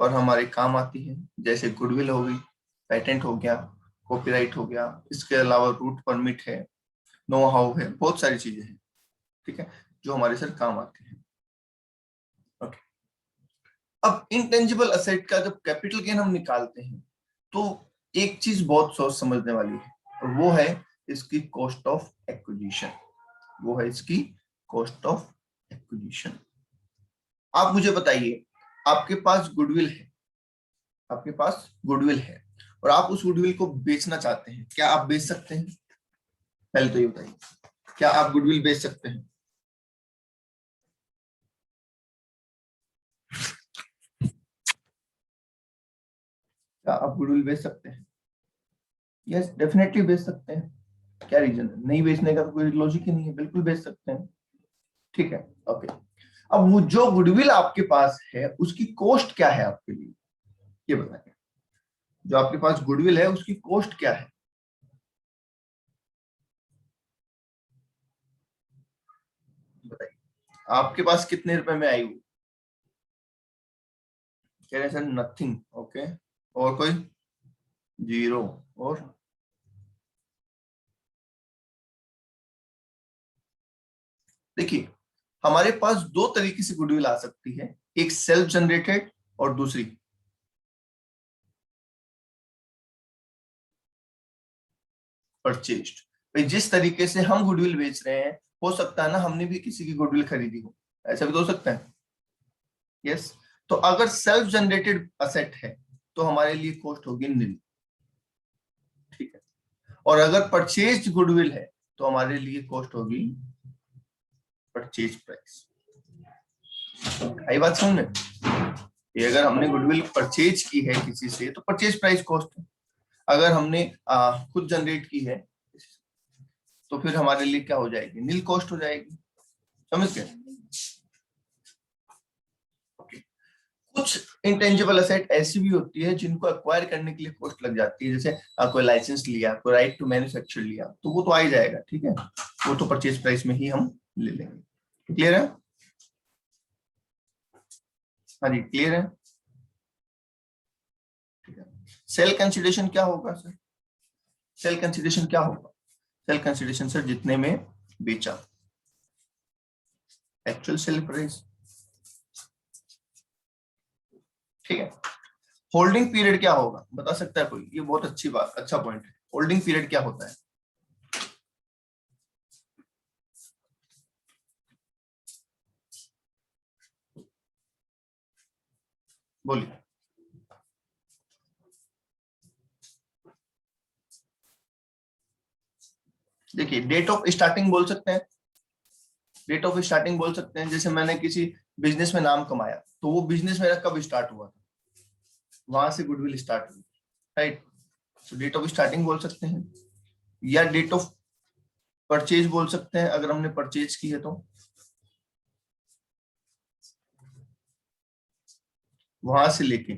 और हमारे काम आती है, जैसे गुडविल हो गई, पेटेंट हो गया, कॉपीराइट हो गया, इसके अलावा रूट परमिट है, नो हाउ है, बहुत सारी चीजें हैं, ठीक है, जो हमारे सर काम आती है। ओके, अब इंटेंजिबल असेट का जब कैपिटल गेन हम निकालते हैं तो एक चीज बहुत सोच समझने वाली है, और वो है इसकी कॉस्ट ऑफ एक्विजिशन। वो है इसकी कॉस्ट ऑफ एक्विजिशन। आप मुझे बताइए, आपके पास गुडविल है, आपके पास गुडविल है और आप उस गुडविल को बेचना चाहते हैं, क्या आप बेच सकते हैं? पहले तो ये बताइए, क्या आप गुडविल बेच सकते हैं? क्या आप गुडविल बेच सकते हैं? यस, डेफिनेटली बेच सकते हैं। क्या रीजन है? नहीं बेचने का तो कोई लॉजिक ही नहीं है, बिल्कुल बेच सकते हैं। ठीक है, ओके। अब वो जो गुडविल आपके पास है उसकी कॉस्ट क्या है आपके लिए, ये बताइए। जो आपके पास गुडविल है उसकी कॉस्ट क्या है? बताइए, आपके पास कितने रुपए में आई वो? कह रहे सर नथिंग। ओके, और कोई? जीरो। और देखिए, हमारे पास दो तरीके से गुडविल आ सकती है, एक सेल्फ जनरेटेड और दूसरी परचेज्ड। भाई जिस तरीके से हम गुडविल बेच रहे हैं, हो सकता है ना हमने भी किसी की गुडविल खरीदी हो, ऐसा भी तो हो सकता है। यस, तो अगर सेल्फ जनरेटेड असेट है तो हमारे लिए कॉस्ट होगी निल, ठीक है। और अगर परचेज्ड गुडविल है तो हमारे लिए कॉस्ट होगी परचेज प्राइस। आई बात समझ में? ये अगर हमने गुडविल परचेज की है किसी से तो परचेज प्राइस कॉस्ट है। अगर हमने खुद जनरेट की है तो फिर हमारे लिए क्या हो जाएगी? नील कॉस्ट हो जाएगी। समझ गए? कुछ इंटेंजिबल असेट ऐसी भी होती है जिनको एक्वायर करने के लिए कॉस्ट लग जाती है, जैसे कोई लाइसेंस लिया, कोई राइट टू मैन्युफैक्चर लिया, तो वो तो आ ही जाएगा, ठीक है, वो तो परचेज प्राइस में ही हम ले लेंगे। क्लियर है? हाँ जी, क्लियर है। ठीक है, सेल कंसिडरेशन क्या होगा सर? सेल कंसिडरेशन क्या होगा? सेल कंसिडरेशन सर जितने में बेचा, एक्चुअल सेल प्राइस, ठीक है। होल्डिंग पीरियड क्या होगा, बता सकता है कोई? ये बहुत अच्छी बात, अच्छा पॉइंट है। होल्डिंग पीरियड क्या होता है? बोलिए। देखिए, डेट ऑफ स्टार्टिंग बोल सकते हैं, डेट ऑफ स्टार्टिंग बोल सकते हैं। जैसे मैंने किसी बिजनेस में नाम कमाया तो वो बिजनेस मेरा कब स्टार्ट हुआ था, वहां से गुडविल स्टार्ट हुई, राइट। तो डेट ऑफ स्टार्टिंग बोल सकते हैं, या डेट ऑफ परचेज बोल सकते हैं अगर हमने परचेज की है तो, वहां से लेके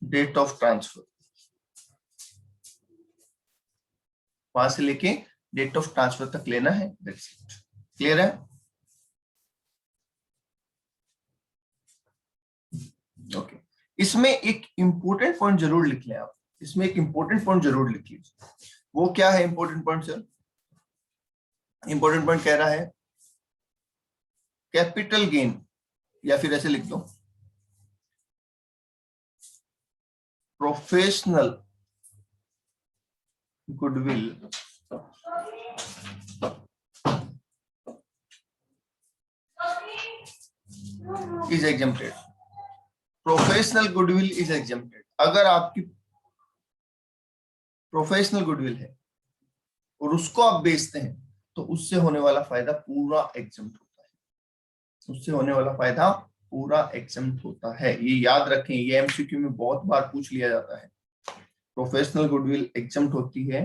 डेट ऑफ ट्रांसफर, वहां से लेके डेट ऑफ ट्रांसफर तक लेना है। क्लियर है? ओके, इसमें एक इंपॉर्टेंट पॉइंट जरूर लिख लें आप, इसमें एक इंपॉर्टेंट पॉइंट जरूर लिख लीजिए। वो क्या है important point sir? Important point कह रहा है कैपिटल गेन, या फिर ऐसे लिख दो professional goodwill is exempted. Professional goodwill is exempted. अगर आपकी प्रोफेशनल गुडविल है और उसको आप बेचते हैं तो उससे होने वाला फायदा पूरा एग्जेम्प्ट होता है, उससे होने वाला फायदा पूरा एग्जेम्प्ट होता है। ये याद रखें, ये एमसीक्यू में बहुत बार पूछ लिया जाता है। प्रोफेशनल गुडविल एग्जेम्प्ट होती है,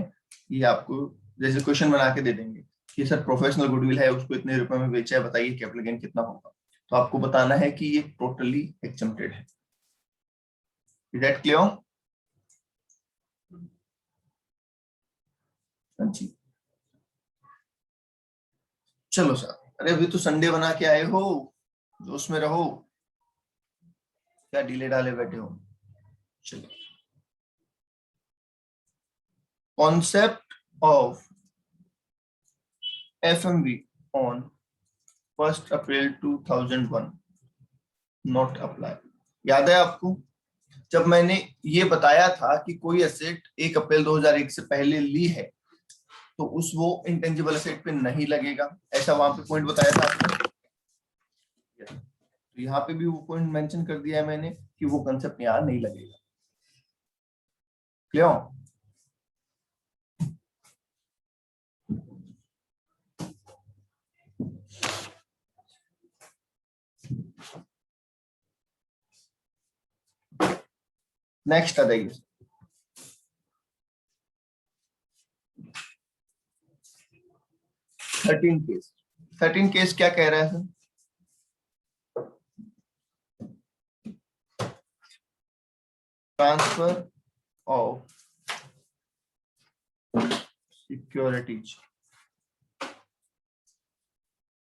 ये आपको जैसे क्वेश्चन बना के दे देंगे कि सर प्रोफेशनल गुडविल है, उसको इतने रुपए में बेचा है, बताइए कैपिटल गेन कितना होगा, तो आपको बताना है कि ये टोटली एग्जेम्प्टेड है। Is that clear? जी, चलो सर। अरे अभी तो संडे बना के आए हो, जोश में रहो। क्या डिले डाले बैठे हो? चलिए, concept of FMV on 1 April 2001 not apply. याद है आपको जब मैंने ये बताया था कि कोई एसेट 1 अप्रैल 2001 से पहले ली है तो उस वो इंटेंजिबल एसेट पे नहीं लगेगा, ऐसा वहां पे पॉइंट बताया था आपने। तो यहाँ पे भी वो पॉइंट मेंशन कर दिया है मैंने कि वो कंसेप्ट यहाँ नहीं लगेगा। क्लियर? नेक्स्ट आ जाइए। 13 केस क्या कह रहा है sir? Transfer of securities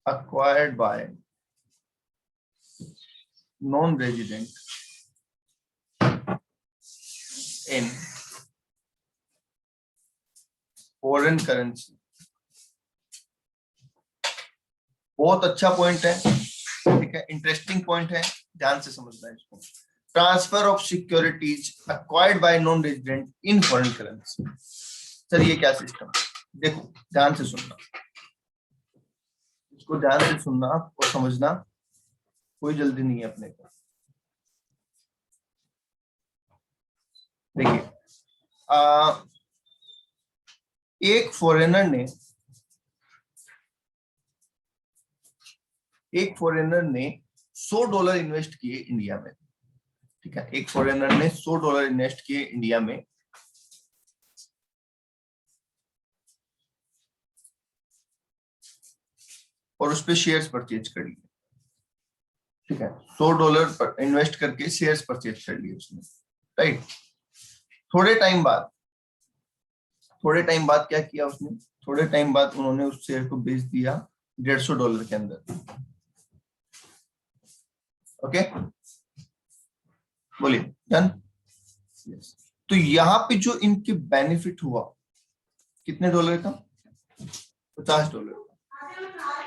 acquired by non-resident in foreign currency। बहुत अच्छा पॉइंट है, ठीक है, इंटरेस्टिंग पॉइंट है, ध्यान से समझना है इसको। Transfer of securities acquired bye non resident in foreign currency. Sir ये क्या सिस्टम? देखो ध्यान से सुनना, इसको ध्यान से सुनना और समझना, कोई जल्दी नहीं है अपने को। देखिए एक फॉरेनर ने $100 इन्वेस्ट किए इंडिया में, ठीक है, एक फॉरेनर ने $100 इन्वेस्ट किए इंडिया में, और उस पर शेयर्स परचेज कर लिए, ठीक है, $100 इन्वेस्ट करके शेयर्स परचेज कर लिए उसने, राइट। थोड़े टाइम बाद क्या किया उसने? थोड़े टाइम बाद उन्होंने उस शेयर को बेच दिया $150 के अंदर। ओके, बोलिए डन। तो यहाँ पे जो इनके बेनिफिट हुआ कितने डॉलर का? $50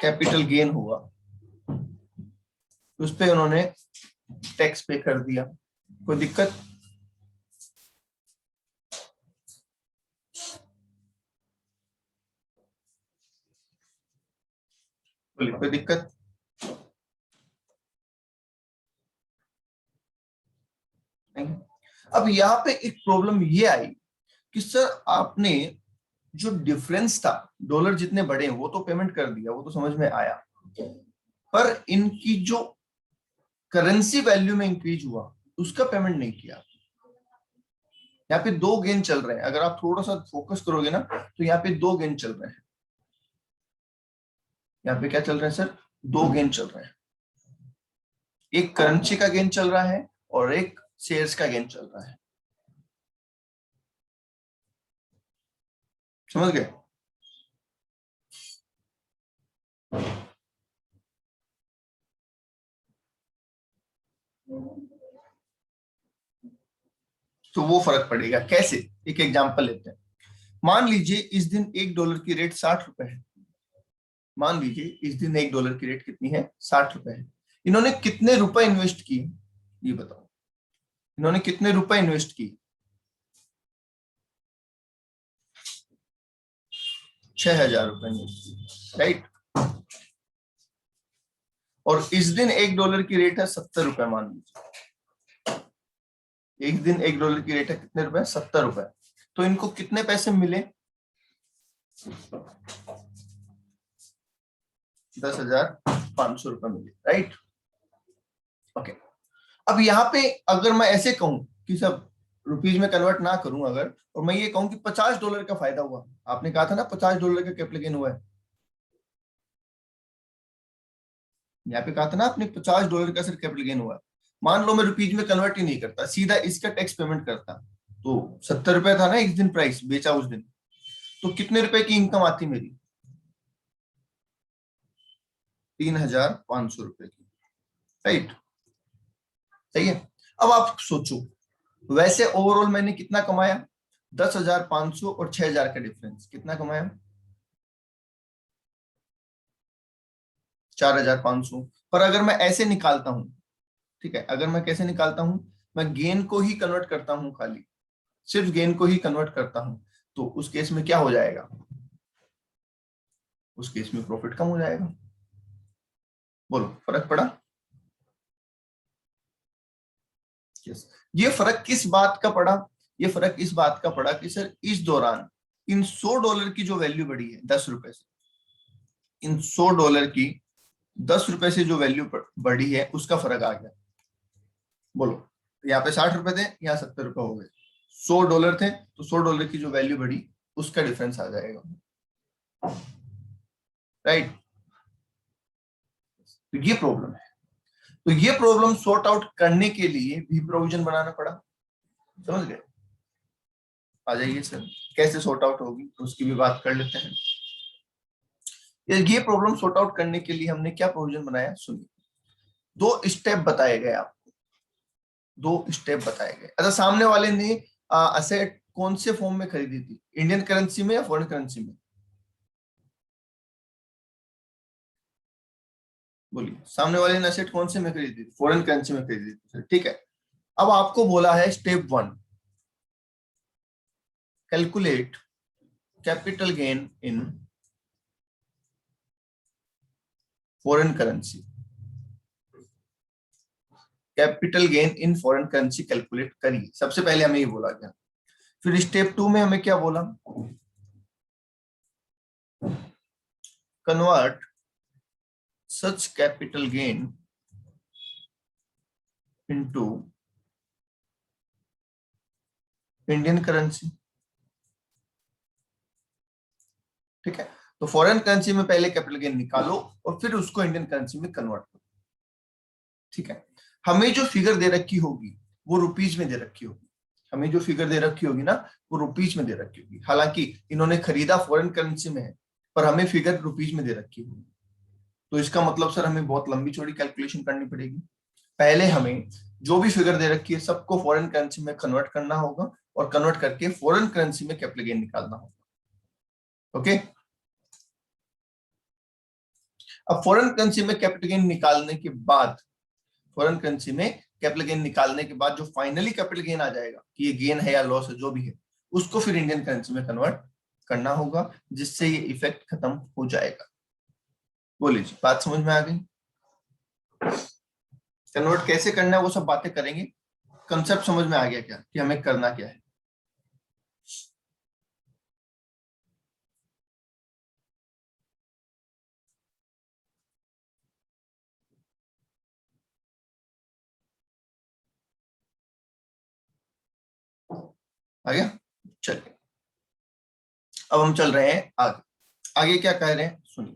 कैपिटल गेन हुआ, उस पे उन्होंने टैक्स पे कर दिया। कोई दिक्कत? बोलिए, कोई दिक्कत? नहीं। अब यहाँ पे एक प्रॉब्लम ये आई कि सर आपने जो डिफरेंस था, डॉलर जितने बड़े हैं वो तो पेमेंट कर दिया, वो तो समझ में आया, पर इनकी जो करेंसी वैल्यू में इंक्रीज हुआ उसका पेमेंट नहीं किया। यहाँ पे दो गेन चल रहे हैं, अगर आप थोड़ा सा फोकस करोगे ना तो यहाँ पे दो गेन चल रहे हैं। यहाँ पे क्या चल रहे हैं सर? दो गेन चल रहे हैं, एक करेंसी का गेन चल रहा है और एक शेयर्स का गेन चल रहा है। समझ गए? तो वो फर्क पड़ेगा कैसे? एक एग्जांपल लेते हैं। मान लीजिए इस दिन $1 की रेट 60 रुपए है। मान लीजिए इस दिन $1 की रेट कितनी है? 60 रुपए है। इन्होंने कितने रुपए इन्वेस्ट किए ये बताओ? इन्होंने कितने रुपए इन्वेस्ट किए? 6,000 रुपए इन्वेस्ट किए, राइट। और इस दिन $1 की रेट है 70 रुपए। मान लीजिए एक दिन $1 की रेट है कितने रुपए? 70 रुपए। तो इनको कितने पैसे मिले? 10,500 रुपए मिले, राइट। ओके, अब यहाँ पे अगर मैं ऐसे कहूं कि सब रुपीज में कन्वर्ट ना करूं अगर, और मैं ये कहूं कि $50 का फायदा हुआ, आपने कहा था ना $50 का कैपिटल गेन हुआ है, यहाँ पे कहा था ना आपने $50 का सिर्फ कैपिटल गेन हुआ है। मान लो मैं रुपीज में कन्वर्ट ही नहीं करता, सीधा इसका टैक्स पेमेंट करता, तो 70 रुपए था ना एक दिन प्राइस, बेचा उस दिन, तो कितने रुपए की इनकम आती मेरी? 3,500 रुपए की, राइट। सही है। अब आप सोचो, वैसे ओवरऑल मैंने कितना कमाया, 10,500 और 6,000 का डिफरेंस, कितना कमाया, 4,500। पर अगर मैं ऐसे निकालता हूं, ठीक है, अगर मैं कैसे निकालता हूं, मैं गेन को ही कन्वर्ट करता हूं, खाली सिर्फ गेन को ही कन्वर्ट करता हूं, तो उस केस में क्या हो जाएगा, उस केस में प्रॉफिट कम हो जाएगा। बोलो फर्क पड़ा? यस। ये फर्क किस बात का पड़ा, ये फर्क इस बात का पड़ा कि सर इस दौरान इन $100 की जो वैल्यू बढ़ी है 10 रुपए से, इन $100 की 10 रुपए से जो वैल्यू बढ़ी है उसका फर्क आ गया। बोलो, यहाँ पे 60 रुपए थे, यहाँ 70 रुपए हो गए, $100 थे तो $100 की जो वैल्यू बढ़ी उसका डिफरेंस आ जाएगा, राइट। तो ये प्रॉब्लम है, तो ये प्रॉब्लम सॉर्ट आउट करने के लिए भी प्रोविजन बनाना पड़ा, समझ गए? आ जाइए सर, कैसे सॉर्ट आउट होगी तो उसकी भी बात कर लेते हैं। ये प्रॉब्लम सॉर्ट आउट करने के लिए हमने क्या प्रोविजन बनाया, सुनिए। 2 स्टेप बताए गए आपको, 2 स्टेप बताए गए। अच्छा, सामने वाले ने असेट कौन से फॉर्म में खरीदी थी, इंडियन करेंसी में या फॉरेन करेंसी में? बोलिए, सामने वाले ने असेट कौन से में खरीदी थी, फॉरेन करेंसी में खरीदी थी, ठीक है। अब आपको बोला है step 1, calculate capital gain in foreign currency, capital gain in foreign currency calculate करिए, सबसे पहले हमें ये बोला गया। फिर स्टेप 2 में हमें क्या बोला, convert such capital gain into Indian currency, ठीक है। तो फॉरेन करेंसी में पहले कैपिटल गेन निकालो और फिर उसको इंडियन करेंसी में कन्वर्ट करो, ठीक है। हमें जो फिगर दे रखी होगी वो रुपीज में दे रखी होगी, हमें जो फिगर दे रखी होगी ना वो रुपीज में दे रखी होगी। हालांकि इन्होंने खरीदा फॉरेन करेंसी में है पर हमें फिगर रुपीज में दे रखी होगी, तो इसका मतलब सर हमें बहुत लंबी चौड़ी कैलकुलेशन करनी पड़ेगी। पहले हमें जो भी फिगर दे रखी है सबको फॉरेन करेंसी में कन्वर्ट करना होगा और कन्वर्ट करके फॉरेन करेंसी में कैपिटल गेन निकालना होगा, ओके। अब फॉरेन करेंसी में कैपिटल गेन निकालने के बाद, फॉरेन करेंसी में कैपिटल गेन निकालने के बाद जो फाइनली कैपिटल गेन आ जाएगा कि ये गेन है या लॉस है जो भी है, उसको फिर इंडियन करेंसी में कन्वर्ट करना होगा, जिससे ये इफेक्ट खत्म हो जाएगा। बोलिए जी, बात समझ में आ गई? कन्वर्ट कैसे करना है वो सब बातें करेंगे, कंसेप्ट समझ में आ गया क्या कि हमें करना क्या है? आ गया? चलिए, अब हम चल रहे हैं आगे। आगे क्या कह रहे हैं सुनिए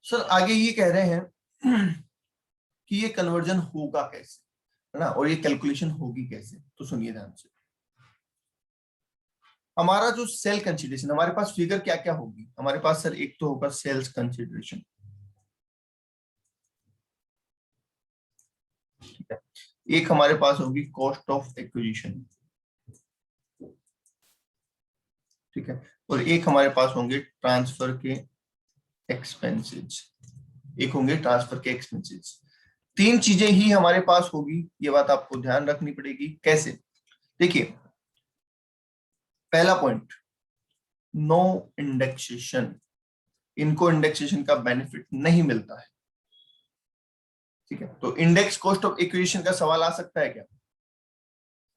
सर, आगे ये कह रहे हैं कि ये कन्वर्जन होगा कैसे, है ना, और ये कैलकुलेशन होगी कैसे, तो सुनिए ध्यान से। हमारा जो सेल कंसिडरेशन, हमारे पास फिगर क्या क्या होगी, हमारे पास सर एक तो होगा सेल्स कंसिडरेशन, ठीक है। एक हमारे पास होगी कॉस्ट ऑफ एक्विजिशन, ठीक है। और एक हमारे पास होंगे ट्रांसफर के एक्सपेंसेस, एक होंगे ट्रांसफर के एक्सपेंसेस। 3 चीजें ही हमारे पास होगी, ये बात आपको ध्यान रखनी पड़ेगी। कैसे? देखिए, पहला पॉइंट, नो इंडेक्सेशन, इनको इंडेक्सेशन का बेनिफिट नहीं मिलता है, ठीक है। तो इंडेक्स कॉस्ट ऑफ एक्विजिशन का सवाल आ सकता है क्या?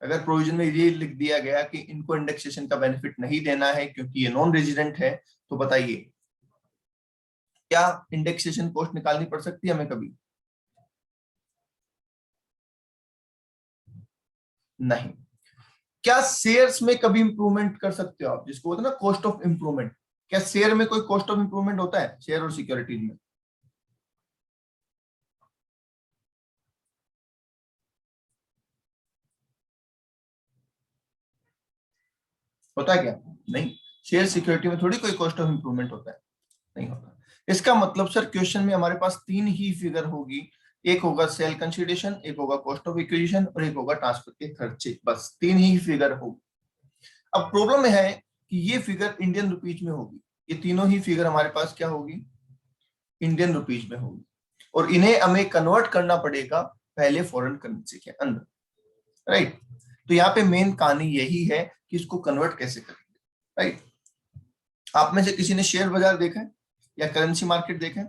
अगर प्रोविजन में ये लिख दिया गया कि इनको इंडेक्सेशन का बेनिफिट नहीं देना है क्योंकि ये नॉन रेजिडेंट है, तो बताइए क्या इंडेक्सेशन कॉस्ट निकालनी पड़ सकती है हमें कभी? नहीं। क्या शेयर्स में कभी इंप्रूवमेंट कर सकते हो आप, जिसको बोलते हैं ना कॉस्ट ऑफ इंप्रूवमेंट? क्या शेयर में कोई कॉस्ट ऑफ इंप्रूवमेंट होता है, शेयर और सिक्योरिटीज में? होता है क्या? नहीं। शेयर सिक्योरिटी में थोड़ी कोई कॉस्ट ऑफ इंप्रूवमेंट होता है, नहीं होता। इसका मतलब सर क्वेश्चन में हमारे पास 3 ही फिगर होगी, एक होगा सेल कंसिडरेशन, एक होगा कॉस्ट ऑफ एक्विजिशन और एक होगा ट्रांसफर के खर्चे। बस 3 ही फिगर होगी। अब प्रॉब्लम है कि ये फिगर इंडियन रुपीज में होगी, ये तीनों ही फिगर हमारे पास क्या होगी, इंडियन रुपीज में होगी, और इन्हें हमें कन्वर्ट करना पड़ेगा पहले फॉरेन करेंसी के अंदर, राइट। तो यहाँ पे मेन कहानी यही है कि इसको कन्वर्ट कैसे करेंगे, राइट। आप में से किसी ने शेयर बाजार देखा है या करेंसी मार्केट देखा है?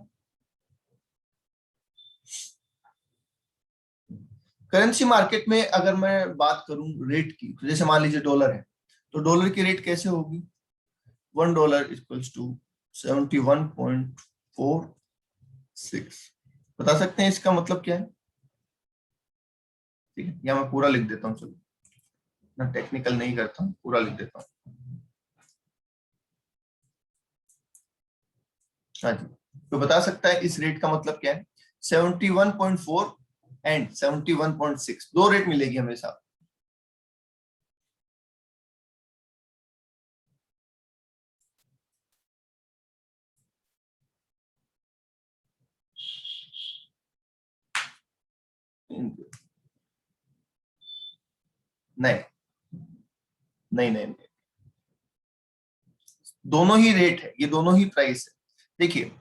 करेंसी मार्केट में अगर मैं बात करूं रेट की, तो जैसे मान लीजिए डॉलर है, तो डॉलर की रेट कैसे होगी, $1 इक्वल्स टू 71.46। बता सकते हैं इसका मतलब क्या है? ठीक है, या मैं पूरा लिख देता हूँ, चलो ना टेक्निकल नहीं करता हूँ, पूरा लिख देता हूँ। हाँ जी, तो बता सकता है इस रेट का मतलब क्या है? 71.4 एंड 71.6, दो रेट मिलेगी हमेशा। नहीं नहीं नहीं, नहीं। दोनों ही रेट है, ये दोनों ही प्राइस है। देखिए,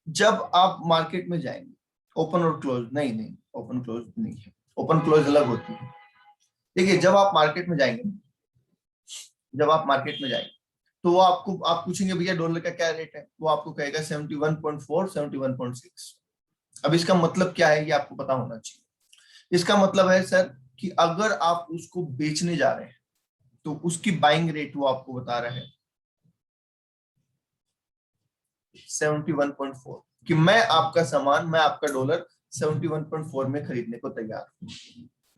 जब आप मार्केट में जाएंगे, ओपन और क्लोज नहीं, नहीं ओपन क्लोज नहीं है, ओपन क्लोज अलग होती है। देखिए, जब आप मार्केट में जाएंगे, जब आप मार्केट में जाएंगे तो वो आपको, आप पूछेंगे भैया डॉलर का क्या रेट है, वो आपको कहेगा 71.4, 71.6। अब इसका मतलब क्या है ये आपको पता होना चाहिए। इसका मतलब है सर कि अगर आप उसको बेचने जा रहे हैं तो उसकी बाइंग रेट वो आपको बता रहा है 71.4, कि मैं आपका सामान, मैं आपका डॉलर 71.4 में खरीदने को तैयार हूं।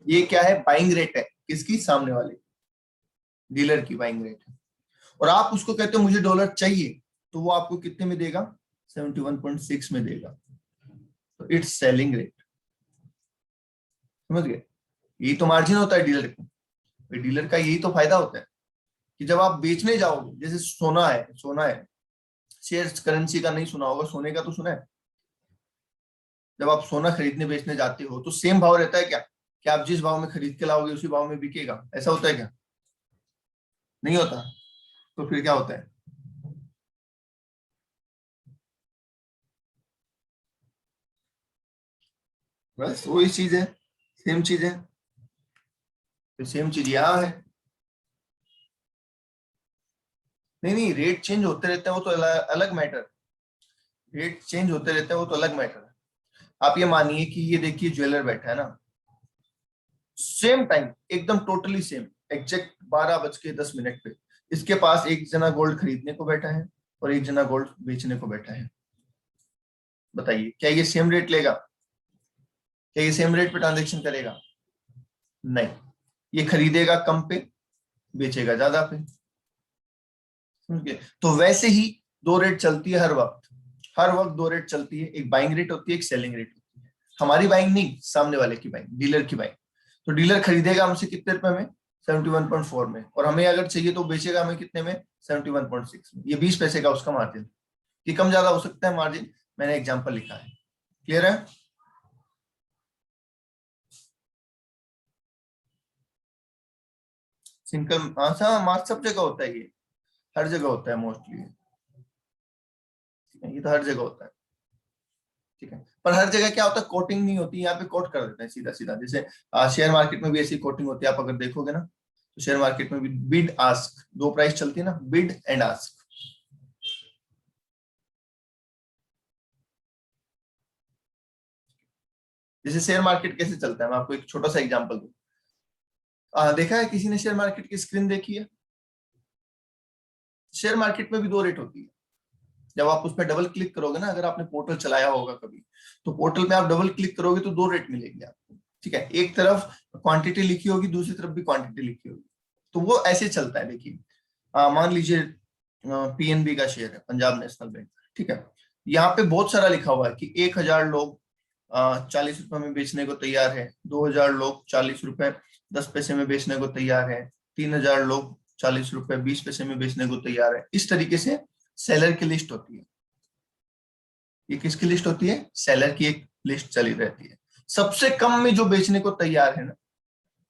ये क्या है? बाइंग रेट है। किसकी? सामने वाले डीलर की बाइंग रेट है। और आप उसको कहते हो मुझे डॉलर चाहिए, तो वो आपको कितने में देगा? 71.6 में देगा। तो इट्स सेलिंग रेट। समझ गए? यही तो मार्जिन होता है डीलर का। डीलर का यही तो फायदा होता है कि जब आप बेचने जाओगे, जैसे सोना है, सोना है, शेयर्स करेंसी का नहीं सुना होगा, सोने का तो सुना है। जब आप सोना खरीदने बेचने जाते हो तो सेम भाव रहता है क्या, कि आप जिस भाव में खरीद के लाओगे उसी भाव में बिकेगा? ऐसा होता है क्या? नहीं होता। तो फिर क्या होता है? बस वही चीज है, सेम चीज है। तो सेम चीज यहाँ है। नहीं नहीं, रेट चेंज होते रहते हैं, वो तो अलग मैटर। रेट चेंज होते रहते हैं, वो तो अलग मैटर है। आप ये मानिए कि ये देखिए ज्वेलर बैठा है ना, सेम टाइम, एकदम टोटली सेम, एग्जैक्ट 12:10 पे इसके पास एक जना गोल्ड खरीदने को बैठा है और एक जना गोल्ड बेचने को बैठा है। बताइए, क्या ये सेम रेट लेगा? क्या ये सेम रेट पे ट्रांजेक्शन करेगा? नहीं, ये खरीदेगा कम पे, बेचेगा ज्यादा पे। समझ गए? तो वैसे ही दो रेट चलती है हर वक्त, हर वक्त दो रेट चलती है, एक बाइंग रेट होती है, एक सेलिंग रेट होती है। हमारी बाइंग नहीं, सामने वाले की बाइंग, डीलर की बाइंग। तो डीलर खरीदेगा हमसे कितने रुपए में? 71.4 में, और हमें अगर चाहिए तो बेचेगा हमें कितने में? 71.6 में। ये 20 पैसे का उसका मार्जिन, ये कम ज्यादा हो सकता है मार्जिन, मैंने एग्जाम्पल लिखा है। क्लियर है? सिंपल। हाँ, मार्च सब जगह होता है ये, हर जगह होता है मोस्टली। ये तो हर जगह होता है। ठीक है, पर हर जगह क्या होता है, कोटिंग नहीं होती, यहाँ पे कोट कर देते हैं सीधा सीधा। जैसे शेयर मार्केट में भी ऐसी कोटिंग होती है, आप अगर देखोगे ना, तो शेयर मार्केट में भी बिड आस्क, दो प्राइस चलती है ना, बिड एंड आस्क। जैसे शेयर मार्केट कैसे चलता है, मैं आपको एक छोटा सा एग्जांपल दूं। देखा है किसी ने शेयर मार्केट की स्क्रीन देखी है? शेयर मार्केट में भी दो रेट होती है। जब आप उस पर डबल क्लिक करोगे ना, अगर आपने पोर्टल चलाया होगा कभी, तो पोर्टल में आप डबल क्लिक करोगे तो दो रेट मिलेगी आपको। ठीक है, एक तरफ क्वांटिटी लिखी होगी, दूसरी तरफ भी क्वांटिटी लिखी होगी। तो वो ऐसे चलता है। देखिए, मान लीजिए पीएनबी का शेयर है, पंजाब नेशनल बैंक। ठीक है, यहाँ पे बहुत सारा लिखा हुआ है कि 1,000 लोग 40 रुपए में बेचने को तैयार है, 2,000 लोग 40 रुपए 10 पैसे में बेचने को तैयार है, 3,000 लोग 40 रुपए 20 पैसे में बेचने को तैयार है। इस तरीके से सेलर की लिस्ट होती है। ये किसकी लिस्ट होती है? सेलर की एक लिस्ट चली रहती है। सबसे कम में जो बेचने को तैयार है ना,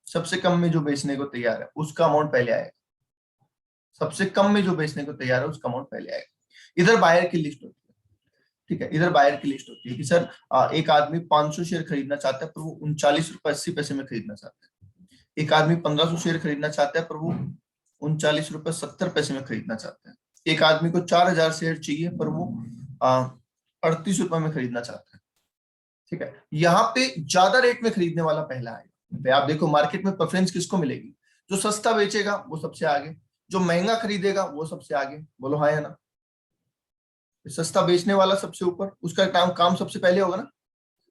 सबसे कम में जो बेचने को तैयार है उसका अमाउंट पहले आएगा। सबसे कम में जो बेचने को तैयार है उसका अमाउंट पहले आएगा। इधर बायर की लिस्ट होती है, ठीक है, इधर बायर की लिस्ट होती है कि सर एक आदमी 500 शेयर खरीदना चाहता है पर वो 39 रुपए 80 पैसे में खरीदना चाहता है। एक आदमी 1500 शेयर खरीदना चाहता है पर वो 39 रुपए 70 पैसे में खरीदना चाहता है। एक आदमी को 4000 शेयर चाहिए पर वो 38 रुपए में खरीदना चाहता है। ठीक है, यहाँ पे ज्यादा रेट में खरीदने वाला पहला आएगा। आप देखो मार्केट में प्रेफरेंस किसको मिलेगी? जो सस्ता बेचेगा वो सबसे आगे, जो महंगा खरीदेगा वो सबसे आगे। बोलो हाँ या ना? सस्ता बेचने वाला सबसे ऊपर, उसका काम सबसे पहले होगा ना,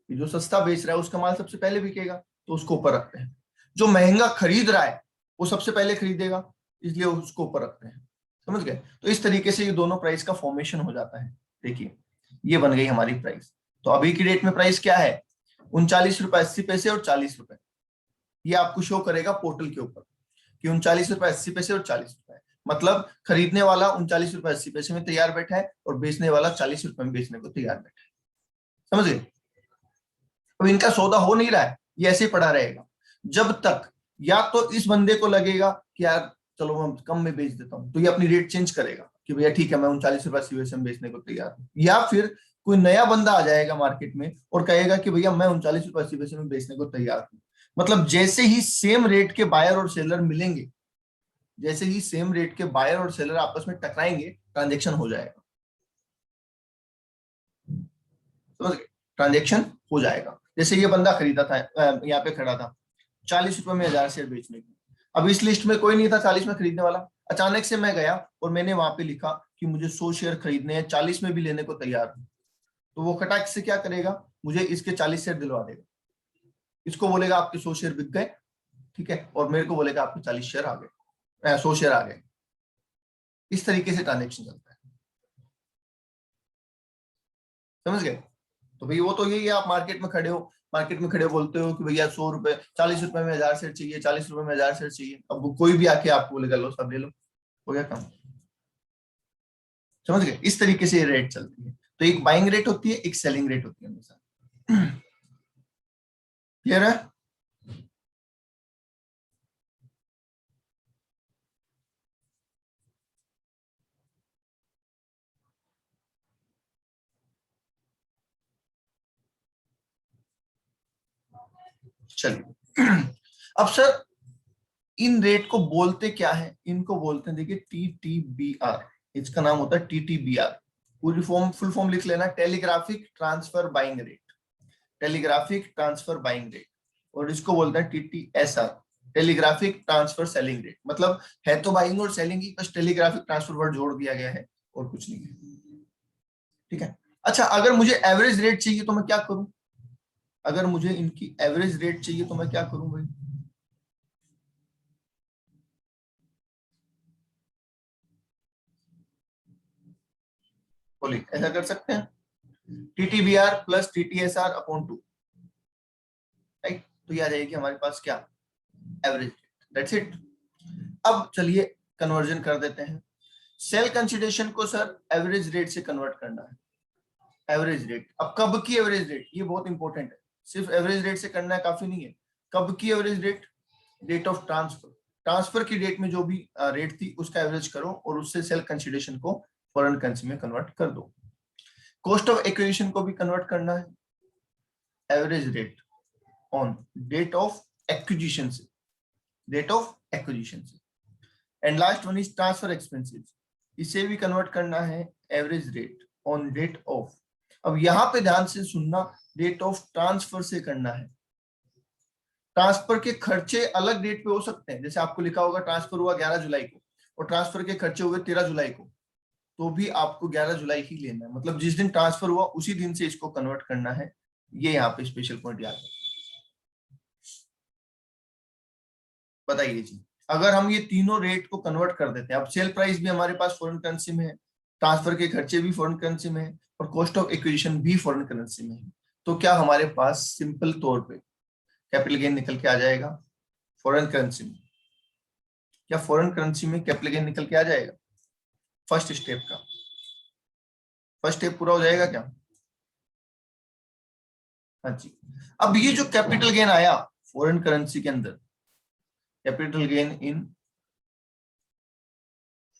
कि जो सस्ता बेच रहा है उसका माल सबसे पहले बिकेगा तो उसको ऊपर रखते हैं। जो महंगा खरीद रहा है वो सबसे पहले खरीदेगा, इसलिए उसको ऊपर रखते हैं। समझ गए? तो इस तरीके से ये दोनों प्राइस का फॉर्मेशन हो जाता है। देखिए ये बन गई हमारी प्राइस। तो अभी की डेट में प्राइस क्या है? 39 रुपए 80 पैसे और 40 रुपए। ये आपको शो करेगा पोर्टल के ऊपर कि 39 रुपए 80 पैसे और 40 रुपए। मतलब खरीदने वाला 39 रुपए 80 पैसे में तैयार बैठा है और बेचने वाला 40 रुपए में बेचने को तैयार बैठा है। समझ गए? अब इनका सौदा हो नहीं रहा है, ये ऐसे ही पड़ा रहेगा जब तक या तो इस बंदे को लगेगा कि यार चलो मैं कम में बेच देता हूँ, तो ये अपनी रेट चेंज करेगा कि भैया ठीक है मैं 39 रुपए 80 पैसे में बेचने को तैयार हूँ। या फिर कोई नया बंदा आ जाएगा मार्केट में और कहेगा कि भैया मैं 39 रुपए 80 पैसे में बेचने को तैयार हूँ। मतलब जैसे ही सेम रेट के बायर और सेलर मिलेंगे, जैसे ही सेम रेट के बायर और सेलर आपस में टकराएंगे, ट्रांजेक्शन हो जाएगा। समझ गए? ट्रांजेक्शन हो जाएगा। जैसे ये बंदा खरीदा था, यहाँ पे खड़ा था 40 रुपए में 1000 शेयर बेचने की। अब इस लिस्ट में कोई नहीं था 40 में खरीदने वाला। अचानक से मैं गया और मैंने वहां पे लिखा कि मुझे 100 शेयर खरीदने हैं, 40 में भी लेने को तैयार हूं। तो वो खटाक से क्या करेगा? मुझे इसके 40 शेयर दिलवा देगा। इसको बोलेगा आपके 100 शेयर बिक गए, ठीक है, और मेरे को बोलेगा आपके 40 शेयर आ गए, 100 शेयर आ गए। इस तरीके से ट्रांजेक्शन चलता है। समझ गए? तो भाई वो तो यही है, आप मार्केट में खड़े हो, मार्केट में खड़े बोलते हो कि भैया 100 रुपए 40 रुपए में 1000 शेयर चाहिए, 40 रुपए में 1000 शेयर चाहिए। अब कोई भी आके आपको बोलेगा लो सब ले लो, हो गया काम। समझ गए? इस तरीके से ये रेट चलती है। तो एक बाइंग रेट होती है, एक सेलिंग रेट होती है हमेशा। क्लियर है? चलिए अब सर इन रेट को बोलते क्या है? इनको बोलते हैं, देखिए TTBR। इसका नाम होता है TTBR। पूरी फॉर्म फुल फॉर्म लिख लेना, telegraphic transfer buying rate. Telegraphic transfer buying rate. और इसको बोलते हैं TTSR, telegraphic transfer selling rate. मतलब है तो बाइंग और सेलिंग ही, बस टेलीग्राफिक ट्रांसफर वर्ड जोड़ दिया गया है और कुछ नहीं है। ठीक है। अच्छा, अगर मुझे एवरेज रेट चाहिए तो मैं क्या करूं? अगर मुझे इनकी एवरेज रेट चाहिए तो मैं क्या करूं भाई? बोलिए, ऐसा कर सकते हैं TTBR plus TTSR upon 2, right? तो ये आ जाएगी हमारे पास क्या? Average rate. That's it. अब चलिए कन्वर्जन कर देते हैं। सेल कंसिडरेशन को सर एवरेज रेट से कन्वर्ट करना है। एवरेज रेट, अब कब की एवरेज रेट? ये बहुत इंपॉर्टेंट है। सिर्फ एवरेज रेट से करना है काफी नहीं है। कब की average rate? Date of transfer. Transfer की डेट में जो भी रेट थी उसका एवरेज करो और उससे सेल कंसिडरेशन को फॉरेन करेंसी में कन्वर्ट कर दो। कॉस्ट ऑफ एक्विजिशन को भी कन्वर्ट करना है। Average rate on date of acquisition से, डेट ऑफ एक्विजिशन से। And last one is transfer expenses, इसे भी कन्वर्ट करना है average rate on date of. अब यहां पे ध्यान से सुनना, डेट ऑफ ट्रांसफर से करना है। ट्रांसफर के खर्चे अलग डेट पे हो सकते हैं, जैसे आपको लिखा होगा ट्रांसफर हुआ 11 जुलाई को और ट्रांसफर के खर्चे हुए 13 जुलाई को, तो भी आपको 11 जुलाई ही लेना है। मतलब जिस दिन ट्रांसफर हुआ उसी दिन से इसको कन्वर्ट करना है। ये यहाँ पे स्पेशल पॉइंट याद है। बताइए जी, अगर हम ये तीनों रेट को कन्वर्ट कर देते हैं, अब सेल प्राइस भी हमारे पास फॉरेन करेंसी में है, ट्रांसफर के खर्चे भी फॉरेन करेंसी में है और कॉस्ट ऑफ एक्विजिशन भी फॉरेन करेंसी में है, तो क्या हमारे पास सिंपल तौर पे कैपिटल गेन निकल के आ जाएगा फॉरेन करेंसी में? क्या फॉरेन करेंसी में कैपिटल गेन निकल के आ जाएगा? फर्स्ट स्टेप का, फर्स्ट स्टेप पूरा हो जाएगा क्या? हाँ जी। अब ये जो कैपिटल गेन आया फॉरेन करेंसी के अंदर, capital gain in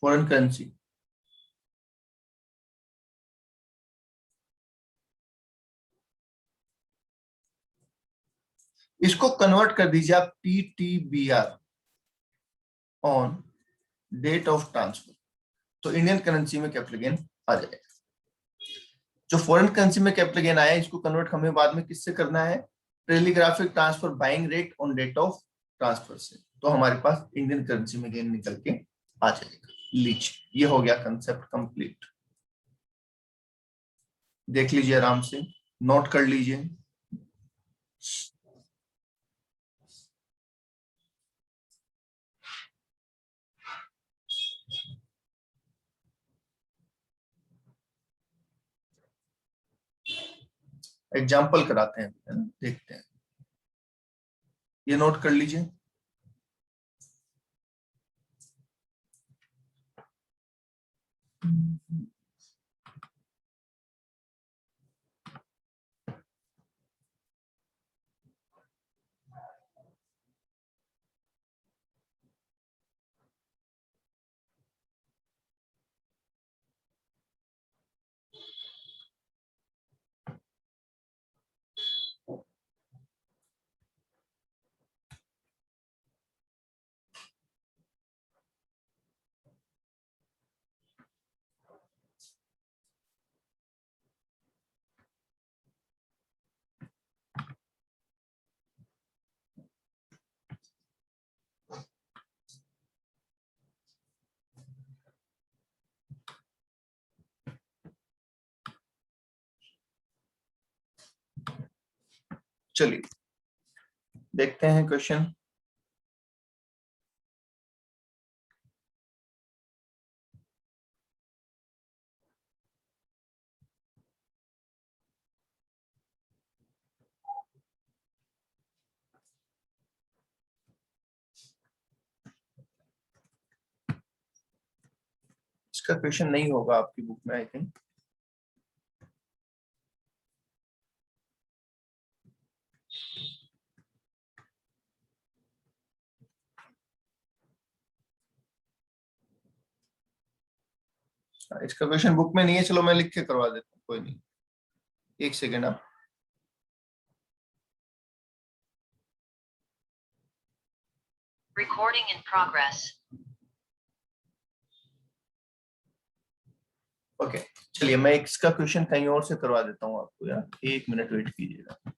foreign currency, इसको कन्वर्ट कर दीजिए आप TTBR on date of transfer, तो इंडियन करेंसी में कैपिटल गेन आ जाएगा। जो फॉरेन करेंसी में कैपिटल गेन आया इसको कन्वर्ट हमें बाद में किससे करना है, telegraphic transfer buying rate on date of transfer से, तो हमारे पास इंडियन करेंसी में गेन निकल के आ जाएगा। लीजिए ये हो गया कंसेप्ट कंप्लीट। देख लीजिए आराम से, नोट कर लीजिए। एग्जाम्पल कराते हैं, है ना, देखते हैं, ये नोट कर लीजिए। चलिए देखते हैं क्वेश्चन। इसका क्वेश्चन नहीं होगा आपकी बुक में आई थिंक। इसका क्वेश्चन बुक में नहीं है, चलो मैं लिख के करवा देता हूँ, कोई नहीं, एक सेकेंड आप। Recording in progress. ओके चलिए मैं इसका क्वेश्चन कहीं और से करवा देता हूँ आपको यार, एक मिनट वेट कीजिएगा।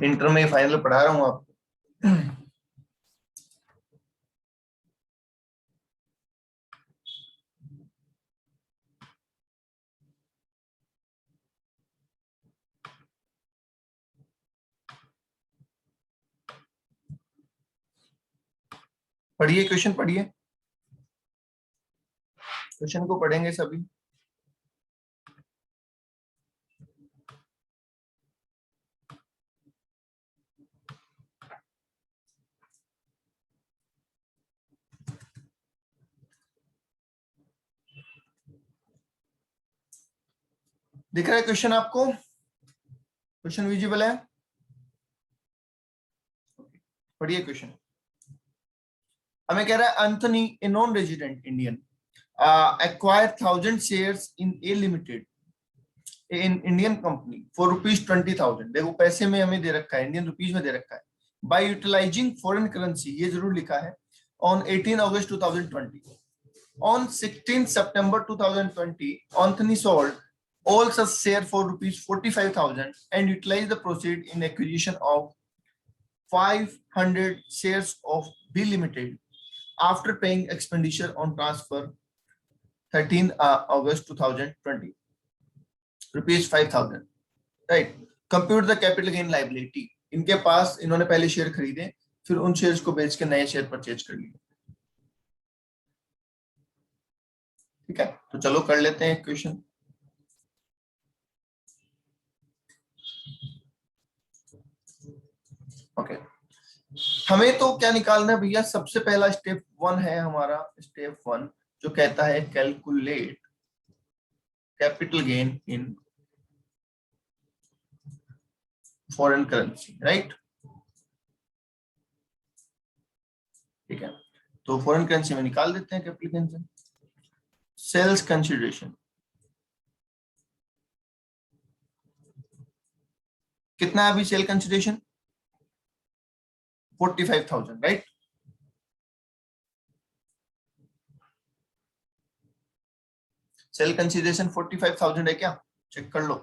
इंटर में फाइनल पढ़ा रहा हूँ आपको। पढ़िए क्वेश्चन, पढ़िए क्वेश्चन को, पढ़ेंगे सभी। दिख रहा है क्वेश्चन आपको? क्वेश्चन विजिबल है? पढ़िए क्वेश्चन। हमें कह रहा है Anthony, a non resident Indian, acquire 1,000 shares in A Limited, in Indian company for ₹20,000। देखो पैसे में हमें दे रखा है, इंडियन रुपीज में दे रखा है। बाय यूटिलाइजिंग फॉरेन करेंसी, ये जरूर लिखा है। On 18 August 2020, on 16 September 2020, Anthony sold all such share for ₹45,000 and utilized the proceed in acquisition of 500 shares of B Limited after paying expenditure on transfer 13 August 2020, ₹5,000, right. Compute the capital gain liability, इनके पास इन्होंने पहले share खरीदे, फिर उन shares को बेच के नए शेयर परचेज कर लिए। ठीक है, तो चलो कर लेते हैं क्वेश्चन। ओके, हमें तो क्या निकालना है भैया? सबसे पहला स्टेप 1 है हमारा, स्टेप 1 जो कहता है calculate capital gain in foreign currency, right. ठीक है, तो फॉरेन करेंसी में निकाल देते हैं कैपिटल गेन से। सेल्स कंसिडरेशन कितना है अभी? Sale consideration 45,000, right. Sale consideration 45,000 है क्या? चेक कर लो।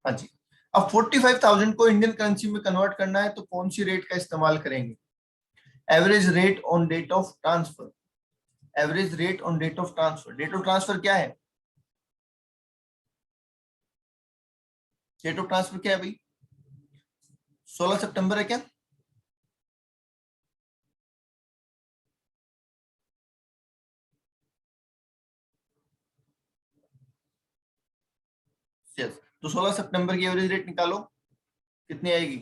हाँ जी। अब 45,000 को इंडियन करेंसी में कन्वर्ट करना है तो कौन सी रेट का इस्तेमाल करेंगे? Average rate on date of transfer. Average rate on date of transfer, date of transfer क्या है? डेट ऑफ ट्रांसफर क्या है भाई? 16 सितंबर है क्या? यस, तो 16 सितंबर की एवरेज रेट निकालो, कितनी आएगी?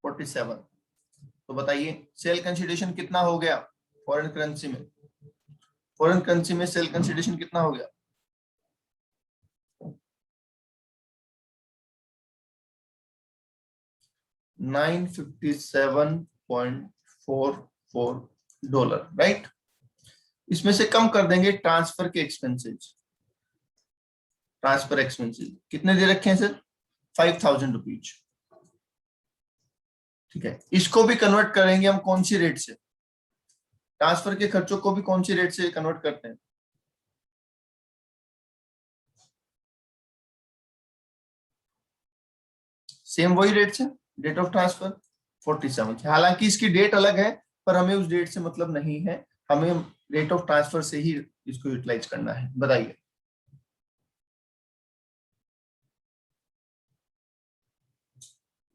47। तो बताइए सेल कंसिडरेशन कितना हो गया फॉरेन करेंसी में? फॉरेन करेंसी में सेल कंसिडरेशन कितना हो गया? 957.44 राइट। इसमें से कम कर देंगे ट्रांसफर के एक्सपेंसेस। ट्रांसफर एक्सपेंसेस कितने दे रखे हैं सर? 5,000 रुपीज। ठीक है, इसको भी कन्वर्ट करेंगे हम कौन सी रेट से? ट्रांसफर के खर्चों को भी कौन सी रेट से कन्वर्ट करते हैं? सेम वही रेट से, डेट ऑफ ट्रांसफर 47। हालांकि इसकी डेट अलग है पर हमें उस डेट से मतलब नहीं है, हमें रेट ऑफ ट्रांसफर से ही इसको यूटिलाइज करना है। बताइए।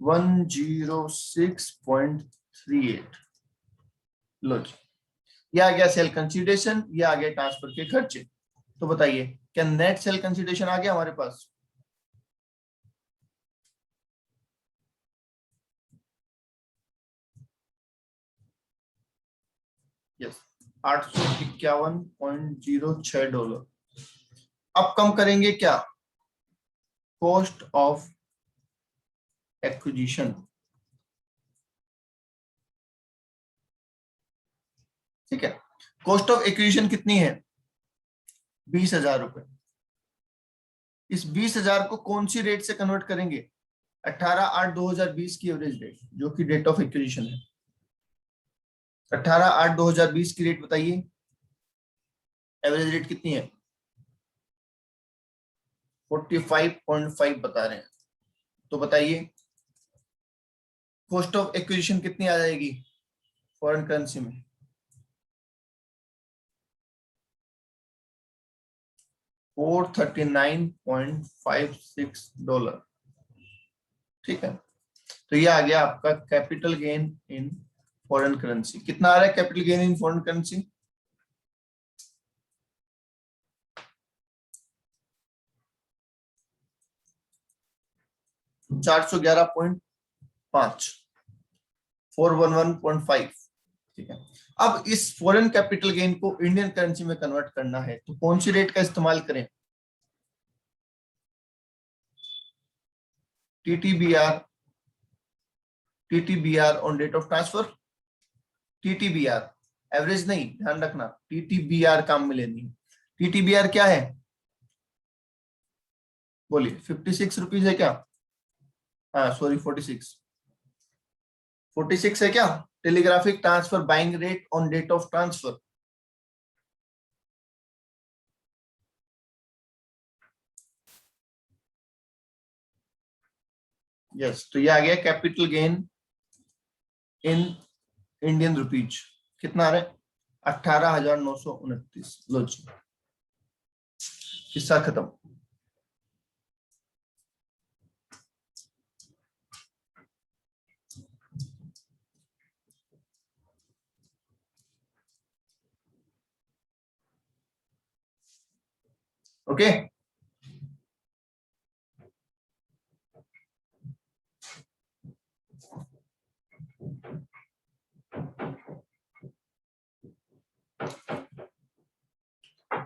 $106.38। लो जी, ये आ गया सेल कंसिडरेशन, ये आ गया ट्रांसफर के खर्चे। तो बताइए क्या नेट सेल कंसिडरेशन आ गया हमारे पास? यस, $851.06। अब कम करेंगे क्या? Cost of acquisition. ठीक है, कॉस्ट ऑफ एक्विजिशन कितनी है? 20,000 रुपए। इस 20,000 को कौन सी रेट से कन्वर्ट करेंगे? 18/8/2020 की एवरेज रेट, जो कि डेट ऑफ एक्विजिशन है। 18/8/2020 की रेट बताइए, एवरेज रेट कितनी है? 45.5 बता रहे हैं। तो बताइए कॉस्ट ऑफ एक्विजिशन कितनी आ जाएगी फॉरेन करेंसी में? 439.56 डॉलर। ठीक है, तो ये आ गया आपका capital gain in foreign currency. कितना आ रहा है capital gain in foreign currency? $411.5, 411.5। ठीक है, अब इस फॉरेन कैपिटल गेन को इंडियन करेंसी में कन्वर्ट करना है तो कौन सी रेट का इस्तेमाल करें? TTBR, TTBR on date of transfer, TTBR average नहीं, ध्यान रखना टीटीबीआर काम में लेनी है। टीटीबीआर क्या है बोलिए? 56 रुपीज है क्या? हाँ सॉरी 46 है क्या? Telegraphic transfer buying rate on date of transfer. Yes, तो ये आ गया capital gain in Indian rupees. कितना आ रहा है? 18,929। लो जी, किस्सा खत्म। ओके,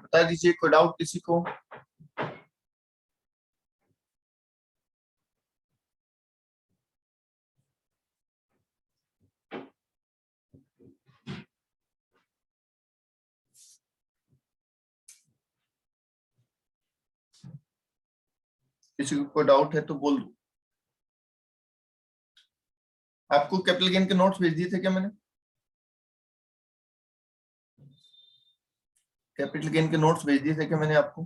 बता दीजिए कोई डाउट किसी को? किसी को कोई डाउट है तो बोल दो। आपको कैपिटल गेन के नोट्स भेज दिए थे क्या मैंने? कैपिटल गेन के नोट्स भेज दिए थे क्या मैंने आपको?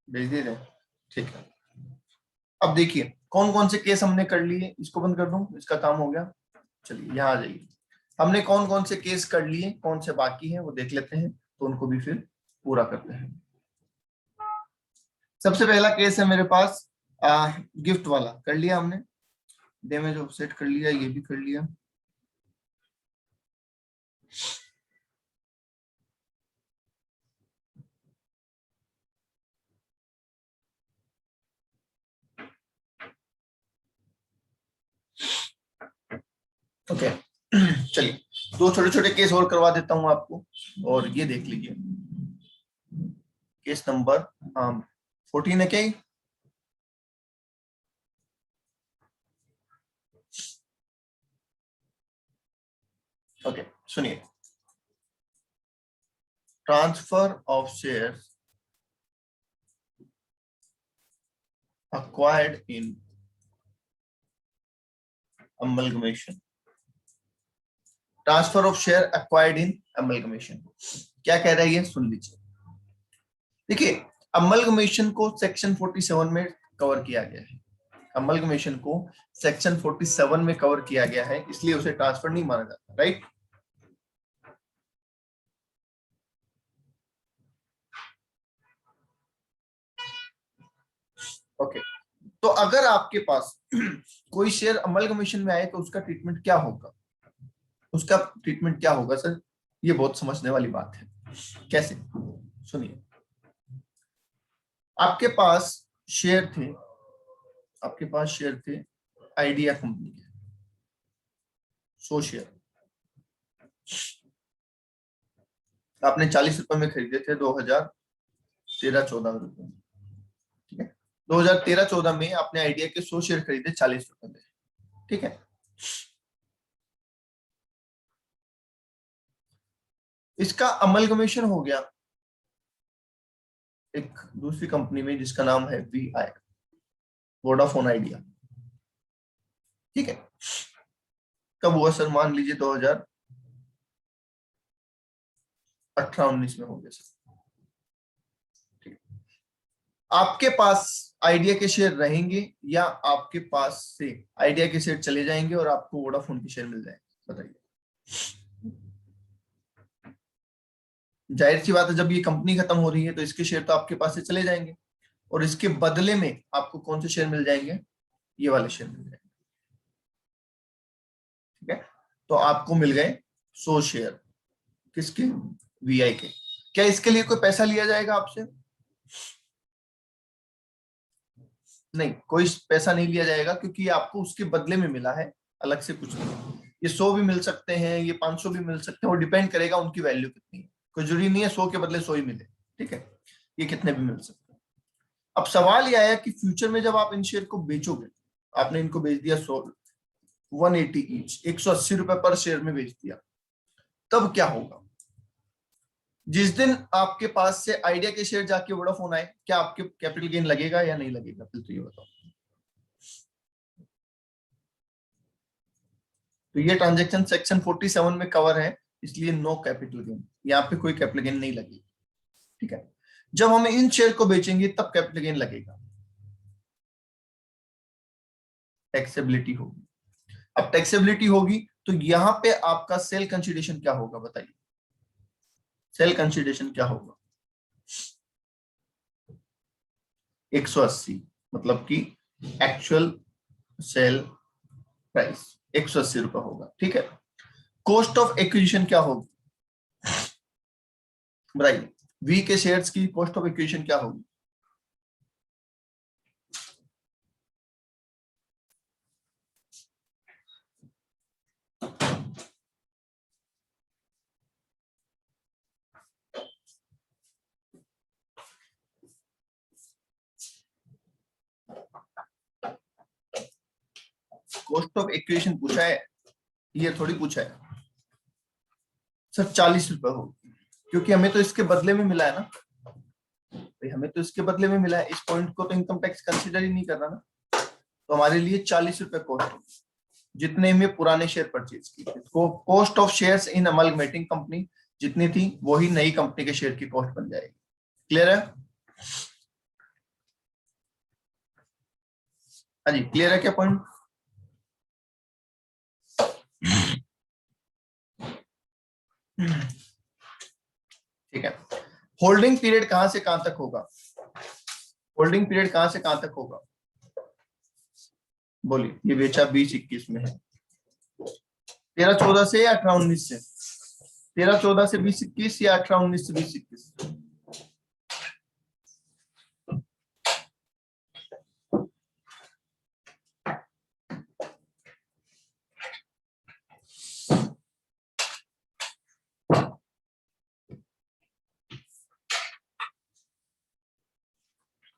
भेज दिए थे, ठीक है। अब देखिए कौन कौन से केस हमने कर लिए। इसको बंद कर दूं, इसका काम हो गया। चलिए यहाँ आ जाइए। हमने कौन कौन से केस कर लिए, कौन से बाकी हैं वो देख लेते हैं, तो उनको भी फिर पूरा करते हैं। सबसे पहला केस है मेरे पास गिफ्ट वाला। कर लिया हमने, डैमेज ऑफसेट कर लिया, ये भी कर लिया। ओके चलिए दो छोटे छोटे केस और करवा देता हूं आपको, और ये देख लीजिए। केस नंबर 14 है क्या ये? ओके सुनिए। Transfer of shares acquired in amalgamation। Transfer of share acquired in amalgamation. क्या कह रहा है ये सुन लीजिए। देखिए अमलगमेशन को सेक्शन 47 में कवर किया गया है। अमलगमेशन को सेक्शन 47 में कवर किया गया है, इसलिए उसे ट्रांसफर नहीं माना जाता, राइट? ओके, तो अगर आपके पास कोई शेयर अमलगमेशन में आए तो उसका ट्रीटमेंट क्या होगा? उसका ट्रीटमेंट क्या होगा सर? ये बहुत समझने वाली बात है। कैसे? सुनिए, आपके पास शेयर थे, आपके पास शेयर थे आइडिया कंपनी के 100 शेयर। आपने 40 रुपए में खरीदे थे 2013-14 रुपए में। ठीक है, 2013-14 में आपने आइडिया के 100 शेयर खरीदे 40 रुपए में। ठीक है, इसका अमलगमेशन हो गया एक दूसरी कंपनी में जिसका नाम है VI, वोडाफोन आइडिया। ठीक है, कब हुआ सर? मान लीजिए 18-19 में हो गया सर। ठीक, आपके पास आइडिया के शेयर रहेंगे या आपके पास से आइडिया के शेयर चले जाएंगे और आपको वोडाफोन के शेयर मिल जाएंगे, बताइए। जाहिर सी बात है, जब ये कंपनी खत्म हो रही है तो इसके शेयर तो आपके पास से चले जाएंगे और इसके बदले में आपको कौन से शेयर मिल जाएंगे, ये वाले शेयर मिल जाएंगे। ठीक है, तो आपको मिल गए 100 शेयर, किसके, वीआई के। क्या इसके लिए कोई पैसा लिया जाएगा आपसे, नहीं, कोई पैसा नहीं लिया जाएगा, क्योंकि आपको उसके बदले में मिला है, अलग से कुछ नहीं। ये 100 भी मिल सकते हैं, ये 500 भी मिल सकते हैं, वो डिपेंड करेगा उनकी वैल्यू कितनी है। कोई जरूरी नहीं है 100 के बदले 100 ही मिले, ठीक है, ये कितने भी मिल सकते हैं। अब सवाल ये आया कि फ्यूचर में जब आप इन शेयर को बेचोगे, आपने इनको बेच दिया 180 ईच, 180 रुपए पर शेयर में बेच दिया, तब क्या होगा। जिस दिन आपके पास से आइडिया के शेयर जाके वोडाफोन आए, क्या आपके कैपिटल गेन लगेगा या नहीं लगेगा, फिर तो ये बताओ। तो ये ट्रांजैक्शन सेक्शन 47 में कवर है, इसलिए नो कैपिटल गेन, यहाँ पे कोई कैपिटल गेन नहीं लगेगी। ठीक है, जब हम इन शेयर को बेचेंगे तब कैपिटल गेन लगेगा, टैक्सेबिलिटी होगी। अब टैक्सेबिलिटी होगी तो यहां पे आपका सेल कंसिडरेशन क्या होगा, बताइए। सेल कंसिडरेशन क्या होगा, 180, मतलब कि एक्चुअल सेल प्राइस 180 रुपए होगा। ठीक है, कॉस्ट ऑफ एक्विजिशन क्या होगी, बताइए। वी के शेयर्स की कॉस्ट ऑफ एक्विजिशन क्या होगी, कॉस्ट ऑफ एक्विजिशन पूछा है, ये थोड़ी पूछा है सर। 40 रुपए होगी, क्योंकि हमें तो इसके बदले में मिला है ना भाई, हमें तो इसके बदले में मिला है, इस पॉइंट को तो इनकम टैक्स कंसीडर ही नहीं करना ना, तो हमारे लिए 40 रुपए कॉस्ट होगी, जितने में पुराने शेयर परचेज की थी। तो cost of shares in amalgamating company जितनी थी वही नई कंपनी के शेयर की कॉस्ट बन जाएगी। क्लियर है, हाँ जी, क्लियर है क्या पॉइंट। ठीक है, होल्डिंग पीरियड कहां से कहां तक होगा, होल्डिंग पीरियड कहां से कहां तक होगा, बोलिए। ये बेचा 20-21 में है, 13-14 से या 18-19 से, 13-14 से 20-21 या 18-19 से 20-21,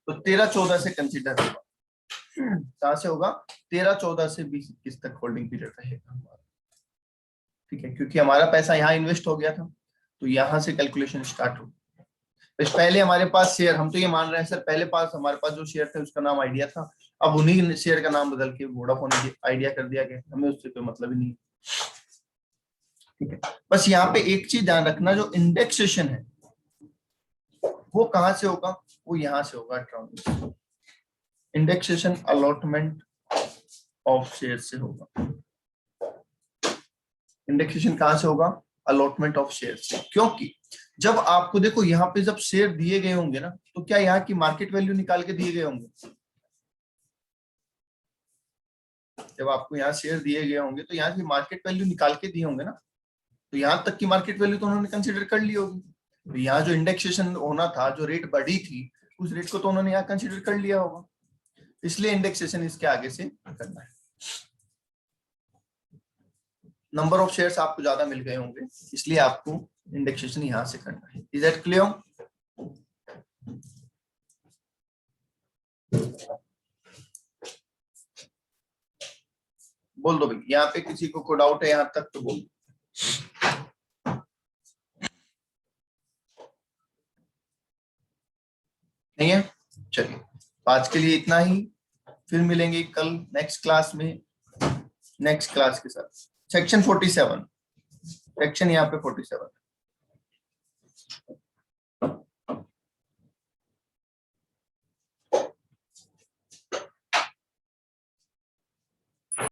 तो 13-14 से कंसीडर होगा। कहां से होगा, 13-14 से 20-21 तक होल्डिंग पीरियड रहेगा हमारा। ठीक है, क्योंकि हमारा पैसा यहाँ इन्वेस्ट हो गया था, तो यहां से कैलकुलेशन स्टार्ट होगी। पहले हमारे पास शेयर, हम तो ये मान रहे हैं सर, पहले पास हमारे पास जो शेयर थे उसका नाम आइडिया था, अब उन्हीं शेयर का नाम बदल के वोडाफोन आइडिया कर दिया गया, हमें उससे कोई मतलब ही नहीं। ठीक है, बस यहाँ पे एक चीज ध्यान रखना, जो इंडेक्सेशन है वो कहां से होगा, वो यहां से होगा, इंडेक्सेशन अलॉटमेंट ऑफ शेयर से होगा। इंडेक्सेशन कहां से होगा, अलॉटमेंट ऑफ शेयर से, क्योंकि जब आपको देखो यहाँ पे जब शेयर दिए गए होंगे ना, तो क्या यहाँ की मार्केट वैल्यू निकाल के दिए गए होंगे, जब आपको यहाँ शेयर दिए गए होंगे तो यहाँ की मार्केट वैल्यू निकाल के दिए होंगे ना, तो यहाँ तक की मार्केट वैल्यू तो उन्होंने कंसिडर कर ली होगी। तो यहाँ जो इंडेक्सेशन होना था, जो रेट बढ़ी थी, उस रेट को तो उन्होंने यहाँ कंसिडर कर लिया होगा, इसलिए इंडेक्सेशन इसके आगे से करना है। नंबर ऑफ शेयर्स आपको ज्यादा मिल गए होंगे, इसलिए आपको इंडेक्सेशन यहां से करना है। इज दैट क्लियर, बोल दो भाई, यहाँ पे किसी को कोई डाउट है यहाँ तक तो बोल। नहीं है, चलिए आज के लिए इतना ही, फिर मिलेंगे कल नेक्स्ट क्लास में, नेक्स्ट क्लास के साथ। सेक्शन 47, सेक्शन यहाँ पे 47।